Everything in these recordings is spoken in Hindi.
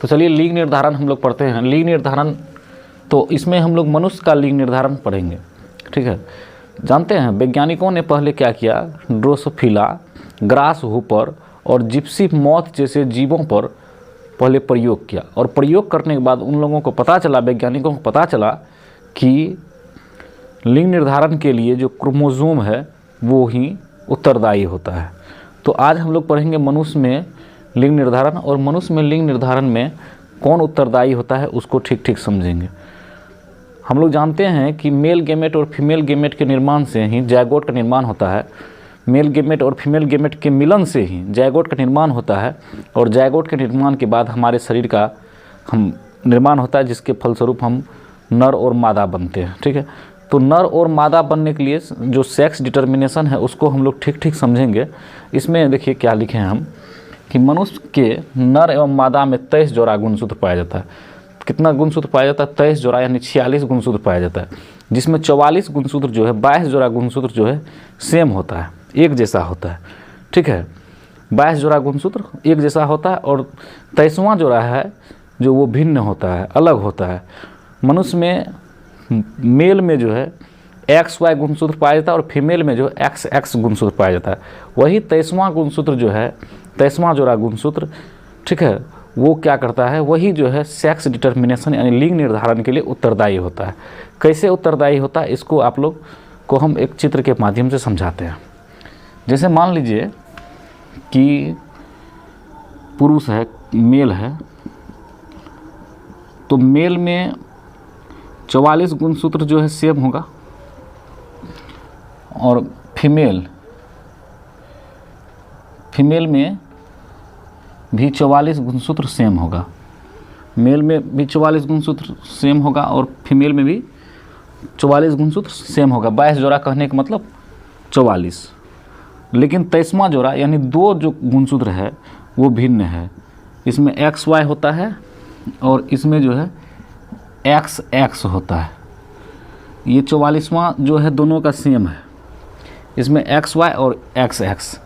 तो चलिए लिंग निर्धारण हम लोग पढ़ते हैं। लिंग निर्धारण, तो इसमें हम लोग मनुष्य का लिंग निर्धारण पढ़ेंगे, ठीक है। जानते हैं वैज्ञानिकों ने पहले क्या किया, ड्रोसोफिला, ग्रास हूपर और जिप्सी मॉथ जैसे जीवों पर पहले प्रयोग किया, और प्रयोग करने के बाद उन लोगों को पता चला, वैज्ञानिकों को पता चला कि लिंग निर्धारण के लिए जो क्रोमोसोम है वो ही उत्तरदायी होता है। तो आज हम लोग पढ़ेंगे मनुष्य में लिंग निर्धारण, और मनुष्य में लिंग निर्धारण में कौन उत्तरदायी होता है उसको ठीक ठीक समझेंगे। हम लोग जानते हैं कि मेल गेमेट और फीमेल गेमेट के निर्माण से ही जायगोट का निर्माण होता है। मेल गेमेट और फीमेल गेमेट के मिलन से ही जायगोट का निर्माण होता है, और जायगोट के निर्माण के बाद हमारे शरीर का हम निर्माण होता है, जिसके फलस्वरूप हम नर और मादा बनते हैं, ठीक है। तो नर और मादा बनने के लिए जो सेक्स डिटर्मिनेशन है उसको हम लोग ठीक ठीक समझेंगे। इसमें देखिए क्या लिखे हैं हम कि मनुष्य के नर एवं मादा में 23 जोड़ा गुणसूत्र पाया जाता है। कितना गुणसूत्र पाया जाता है? 23 जोड़ा, यानी 46 गुणसूत्र पाया जाता है, जिसमें 44 गुणसूत्र जो है, 22 जोड़ा गुणसूत्र जो है सेम होता है, एक जैसा होता है, ठीक है। 22 जोड़ा गुणसूत्र एक जैसा होता है, और 23वां जोड़ा है जो वो भिन्न होता है, अलग होता है। मनुष्य में मेल में जो है XY गुणसूत्र पाया जाता है, और फीमेल में जो XX गुणसूत्र पाया जाता है। वही 23वां गुणसूत्र जो है, 23वां जोड़ा गुणसूत्र, ठीक है, वो क्या करता है, वही जो है सेक्स डिटर्मिनेशन यानी लिंग निर्धारण के लिए उत्तरदायी होता है। कैसे उत्तरदायी होता है इसको आप लोग को हम एक चित्र के माध्यम से समझाते हैं। जैसे मान लीजिए कि पुरुष है, मेल है, तो मेल में 44 गुणसूत्र जो है सेम होगा, और फीमेल में भी 44 गुणसूत्र सेम होगा। मेल में भी 44 गुणसूत्र सेम होगा, और फीमेल में भी 44 गुणसूत्र सेम होगा। 22 जोड़ा कहने का मतलब 44, लेकिन 23वां जोड़ा यानी 2 जो गुणसूत्र है वो भिन्न है। इसमें XY होता है, और इसमें जो है XX होता है। ये 44वां जो है दोनों का सेम है, इसमें XY और XX।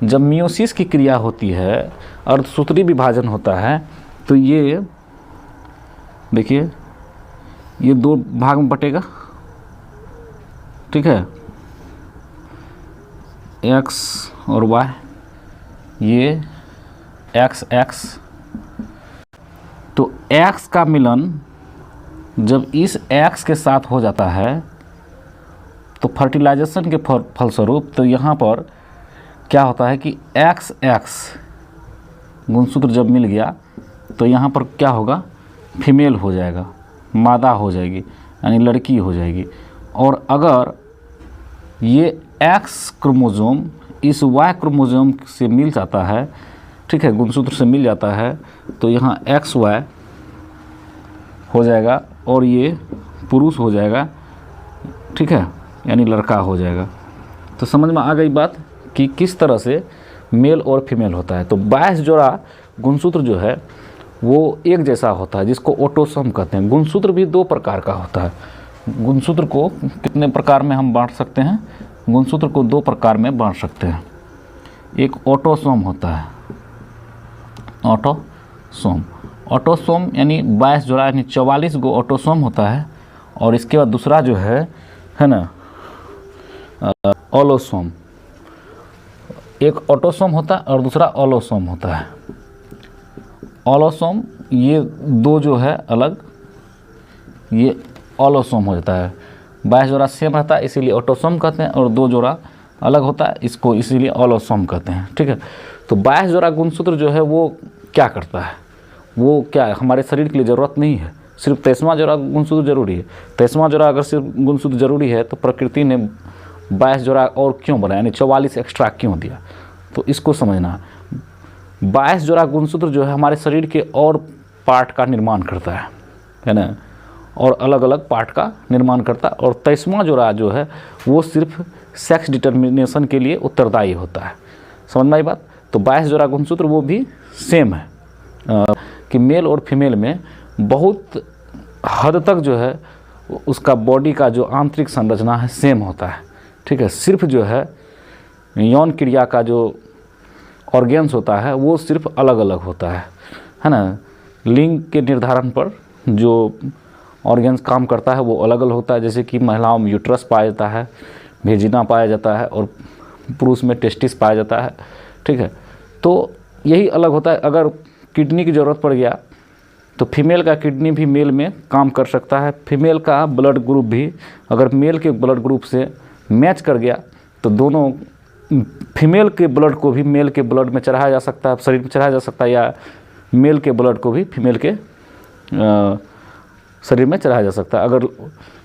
जब मियोसिस की क्रिया होती है, अर्धसूत्री विभाजन होता है, तो ये देखिए ये 2 भाग में बटेगा, ठीक है, X और Y, ये XX। तो X का मिलन जब इस X के साथ हो जाता है तो फर्टिलाइजेशन के फलस्वरूप तो यहाँ पर क्या होता है कि XX गुणसूत्र जब मिल गया तो यहाँ पर क्या होगा, फीमेल हो जाएगा, मादा हो जाएगी, यानी लड़की हो जाएगी। और अगर ये X क्रोमोसोम इस Y क्रोमोसोम से मिल जाता है, ठीक है, गुणसूत्र से मिल जाता है, तो यहाँ XY हो जाएगा, और ये पुरुष हो जाएगा, ठीक है, यानी लड़का हो जाएगा। तो समझ में आ गई बात कि किस तरह से मेल और फीमेल होता है। तो 22 जोड़ा गुणसूत्र जो है वो एक जैसा होता है, जिसको ऑटोसोम कहते हैं। गुणसूत्र भी 2 प्रकार का होता है। गुणसूत्र को कितने प्रकार में हम बांट सकते हैं? गुणसूत्र को 2 प्रकार में बांट सकते हैं। एक ऑटोसोम होता है, ऑटोसोम यानी 22 जोड़ा यानी 44 गो ऑटोसोम होता है, और इसके बाद दूसरा जो है ना ऑलोसोम। एक ऑटोसोम होता है और दूसरा ऑलोसोम होता है। ऑलोसोम ये 2 जो है अलग, ये ऑलोसोम हो जाता है। 22 जोड़ा सेम रहता है इसीलिए ऑटोसोम कहते हैं, और 2 जोड़ा अलग होता है इसको इसीलिए ऑलोसोम कहते हैं, ठीक है। तो 22 जोड़ा गुणसूत्र जो है वो क्या करता है, वो क्या हमारे शरीर के लिए ज़रूरत नहीं है, सिर्फ 23वां जोड़ा गुणसूत्र जरूरी है। 23वां जोड़ा अगर सिर्फ गुणसूत्र जरूरी है तो प्रकृति ने 22 जोड़ा और क्यों बनाया, यानी 44 एक्स्ट्रा क्यों दिया, तो इसको समझना है। 22 जोड़ा गुणसूत्र जो है हमारे शरीर के और पार्ट का निर्माण करता है ना, और अलग अलग पार्ट का निर्माण करता है। और 23वां जोड़ा जो है वो सिर्फ सेक्स डिटर्मिनेशन के लिए उत्तरदायी होता है। समझ में आई बात? तो 22 जोड़ा गुणसूत्र वो भी सेम है कि मेल और फीमेल में बहुत हद तक जो है उसका बॉडी का जो आंतरिक संरचना है सेम होता है, ठीक है। सिर्फ जो है यौन क्रिया का जो ऑर्गेन्स होता है वो सिर्फ अलग अलग होता है ना। लिंग के निर्धारण पर जो ऑर्गन्स काम करता है वो अलग अलग होता है। जैसे कि महिलाओं में यूट्रस पाया जाता है, भेजिना पाया जाता है, और पुरुष में टेस्टिस पाया जाता है, ठीक है। तो यही अलग होता है। अगर किडनी की ज़रूरत पड़ गया तो फीमेल का किडनी भी मेल में काम कर सकता है। फीमेल का ब्लड ग्रुप भी अगर मेल के ब्लड ग्रुप से मैच कर गया तो दोनों फीमेल के ब्लड को भी मेल के ब्लड में चढ़ाया जा सकता है, शरीर में चढ़ाया जा सकता है, या मेल के ब्लड को भी फीमेल के शरीर में चढ़ाया जा सकता है। अगर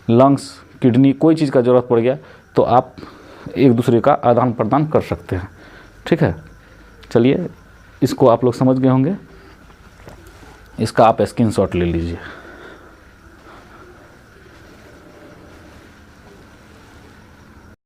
लंग्स, किडनी, कोई चीज़ का ज़रूरत पड़ गया तो आप एक दूसरे का आदान प्रदान कर सकते हैं, ठीक है। चलिए, इसको आप लोग समझ गए होंगे, इसका आप स्क्रीनशॉट ले लीजिए।